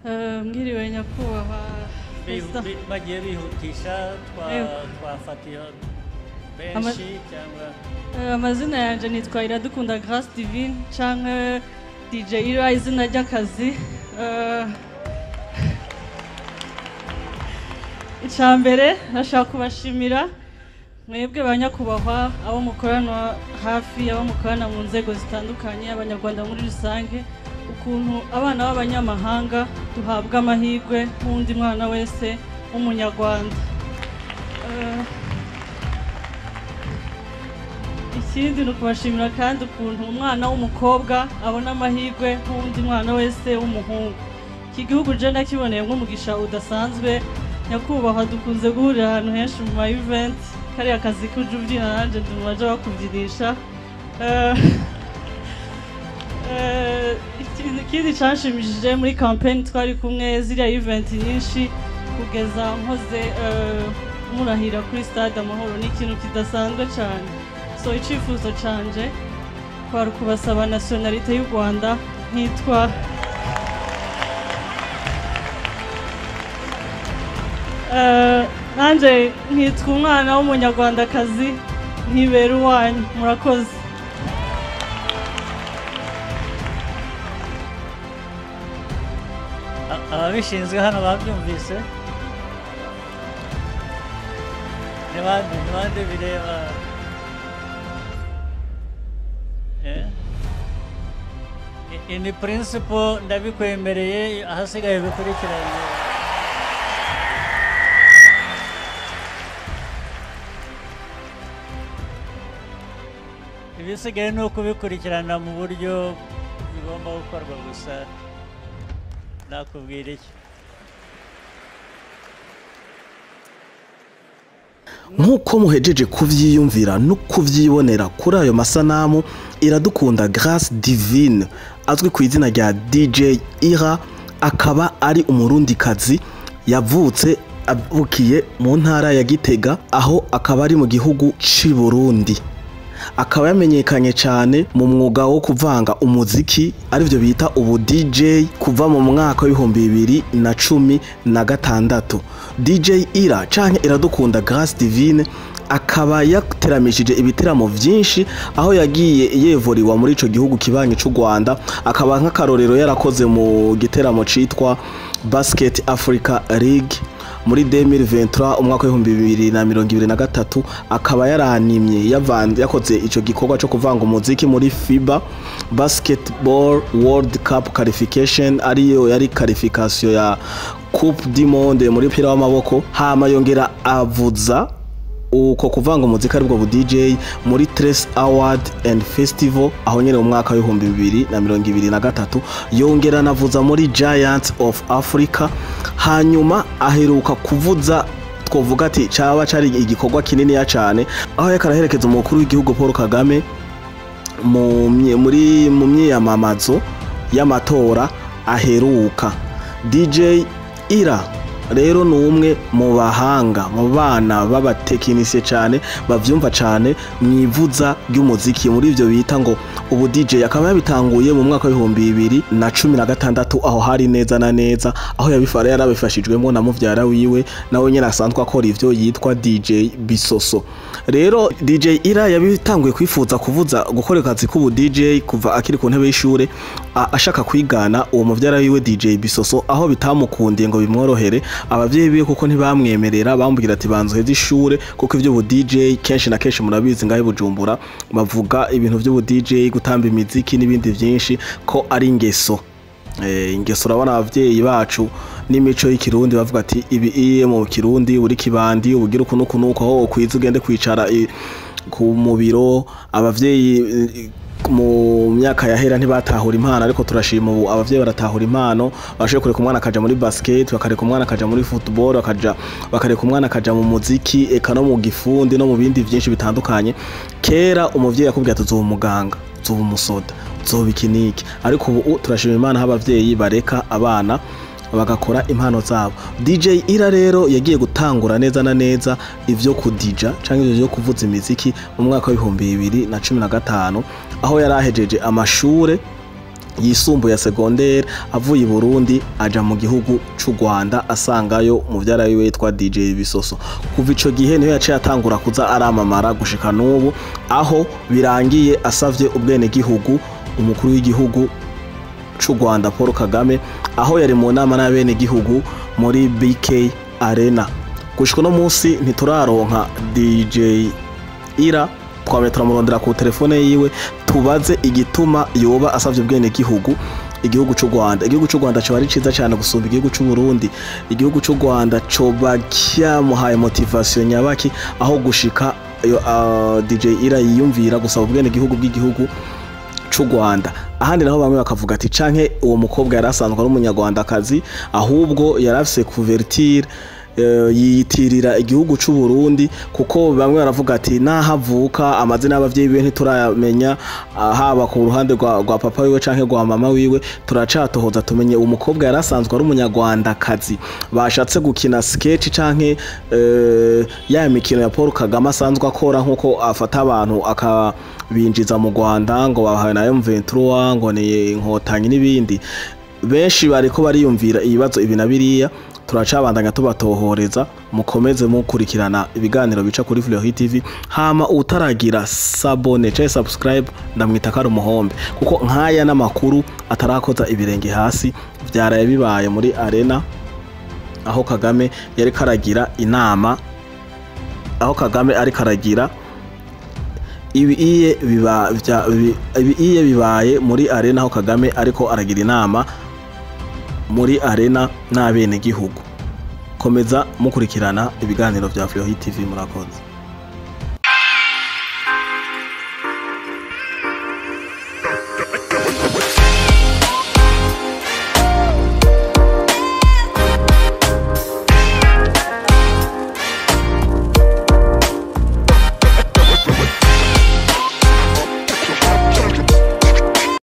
Mwiriwe nyakubahwa bagiye bihutisha twafatiye benshi cyangwa amazina yanjye nitwa Iradukunda Grace Divine canke DJ Ira izina ry'akazi. Icambere nashaka kubashimira mwebwe banyakubahwa abo mukorana hafi abo mukorana mu nzego zitandukanye abanyarwanda muri rusange ukuntu abana b'abanyamahanga duhabwa amahirwe nk'undi mwana wese w'umunyarwanda. Ikindi ni ukubashimira kandi ukuntu umwana w'umukobwa abona amahirwe nk'undi mwana wese w'umuhungu. Iki gihugu je ndakiboneye nk'umugisha udasanzwe. Nyakubahwa dukunze guhurira ahantu henshi mu ma event kariya kazi kuje ubyina nanje ndumaje bakubyinisha. Ikindi canshimishije muri campaign twari kumwe ziriya event nyinshi kugeza nkoze murahira kuri stade Amahoro ni ikintu kidasanzwe cyane. So icifuzo canje kwari kubasaba nationalite y'u Rwanda nkitwa nanje nkitwa umwana w'umunyarwandakazi nkibera uwanyu. Murakoze. ababishinzwe hano babyumvise n'abandi bireba in principle ndabikwemereye ahasigaye bikurikiranye ibisigaye ni ukubikurikirana mu buryo bigomba gukorwa gusa nakubwira iki. Nk'uko muhejeje kuvyiyumvira no kuvyibonera kuri ayo masanamu, Iradukunda Grace Divine azwi ku izina rya DJ Ira akaba ari umurundikazi yavutse avukiye mu ntara ya Gitega aho akaba ari mu gihugu cy'u Burundi. Akaba yamenyekanye cyane mu mwuga wo kuvanga umuziki arivyo bita ubu DJ kuva mu mwaka wa 2016. DJ Ira canke Iradukunda Grace Divine akaba yateramishije ibiteramo vyinshi aho yagiye yevoriwa muri ico gihugu kibanyi c'u Rwanda. Akaba nk'akarorero yarakoze mu giteramo citwa Basket Africa League muri 2023 umwaka wa 2023. Akaba yaranimye yakoze ico gikorwa cyo kuvanga umuziki muri FIBA Basketball World Cup qualification ariyo yari qualification ya Coupe du Monde muri pira w'amaboko. Hama yongera avuza uko kuvanga umuziki aribwo bu DJ muri Trace Award and Festival aho nyene mu mwaka wa 2023. Yongera navuza muri Giants of Africa. Hanyuma aheruka kuvuza twovuga ati caba cari igikorwa kinini ya cyane aho yakaraherekeza umukuru w'igihugu Paul Kagame mu myiyamamazo y'amatora aheruka. DJ Ira rero ni umwe mu bahanga mu bana b'abatekinisiye cyane bavyumva cyane mwivuza ry'umuziki muri ivyo bita ngo ubu DJ. Akaba yabitanguye mu mwaka wa 2016 aho hari neza na neza aho yarabifashijwemo na muvyara wiwe nawe nyene asanzwe akora ivyo yitwa DJ Bisoso. Rero DJ Ira yabitanguye kwifuza kuvuza gukora akazi k'ubu DJ kuva akiri ku ntebe y'ishure ashaka kwigana uwo muvyara wiwe DJ Bisoso aho bitamukundiye ngo bimworohere. Abavyeyi biwe kuko ntibamwemerera bambwira ati banzuheze ishure kuko ivyo bu DJ kenshi na kenshi murabizi ngahe Bujumbura bavuga ibintu vyo bu DJ gutamba imiziki n'ibindi vyinshi ko ari ingeso. Ingeso urabona abavyeyi bacu n'imico y'ikirundi bavuga ati ibi iye mu kirundi uri kibandi ubugira ukuntu aho kwiza ugende kwicara ku mubiro. Abavyeyi mu myaka yahera ntibatahura impano ariko turashima ubu abavyeyi baratahura impano. Bashoboye kureka umwana akaja muri basket, bakareka umwana akaja muri football, bakareka umwana akaja mu muziki eka no mu gifundi no mu bindi vyinshi bitandukanye. Kera umuvyeyi yakubwira ati uzoba umuganga, uzoba umusoda, uzoba ikiniki, ariko ubu turashima Imana abavyeyi bareka abana bagakora impano zabo. DJ Ira rero yagiye gutangura neza na neza ivyo kudija canke ivyo kuvuza imiziki mu mwaka wa 2015 aho yarahejeje amashure yisumbuye secondaire avuye i Burundi aja mu gihugu c'u Rwanda asangayo muvyara wiwe yitwa DJ Bisoso. Kuva ico gihe niho yaciye atangura kuza aramamara gushika n'ubu aho birangiye asavye ubwene gihugu umukuru w'igihugu c'u Rwanda Paul Kagame aho yari mu nama n'abene gihugu muri BK Arena. Gushika no munsi ntituraronka DJ Ira, twametra murondera ku telefone yiwe tubaze igituma yoba asavye ubwene gihugu igihugu c'u Rwanda. Igihugu c'u Rwanda cyo ari ciza cyane gusumba igihugu c'u Burundi. Igihugu c'u Rwanda cyo bakyamuhaye motivation nyabaki aho gushika DJ Ira yiyumvira gusaba ubwene gihugu bw'igihugu c'u Rwanda. Ahandi naho bamwe bakavuga ati canke uwo mukobwa yarasanzwe ari umunyarwandakazi ahubwo yarafise couverture yiyitirira igihugu c'u Burundi kuko bamwe baravuga ati nahavuka amazina y'abavyeyi biwe ntituramenya haba ku ruhande rwa papa wiwe canke rwa mama wiwe turacatohoza tumenye uwo mukobwa yarasanzwe ari umunyarwandakazi bashatse gukina sketch canke ya mikino ya Paul Kagame asanzwe akora nkuko afata abantu akabinjiza mu Rwanda ngo bahawe na M23 ngo ni inkotanyi n'ibindi. Benshi bariko bariyumvira ibibazo ibi na biriya turacabandanya tubatohoreza mukomeze mukurikirana ibiganiro bica kuri Flohi TV. Hama utaragira sabone cyangwa subscribe ndamwita kari umuhombe kuko nkaya n'amakuru atarakoza ibirenge hasi byaraye bibaye muri Arena aho Kagame yari karagira inama, aho Kagame ari karagira iye bibaye muri Arena aho Kagame ariko aragira inama muri Arena n'abene gihugu. Komeza mukurikirana ibiganiro vya Flohi TV murakoze.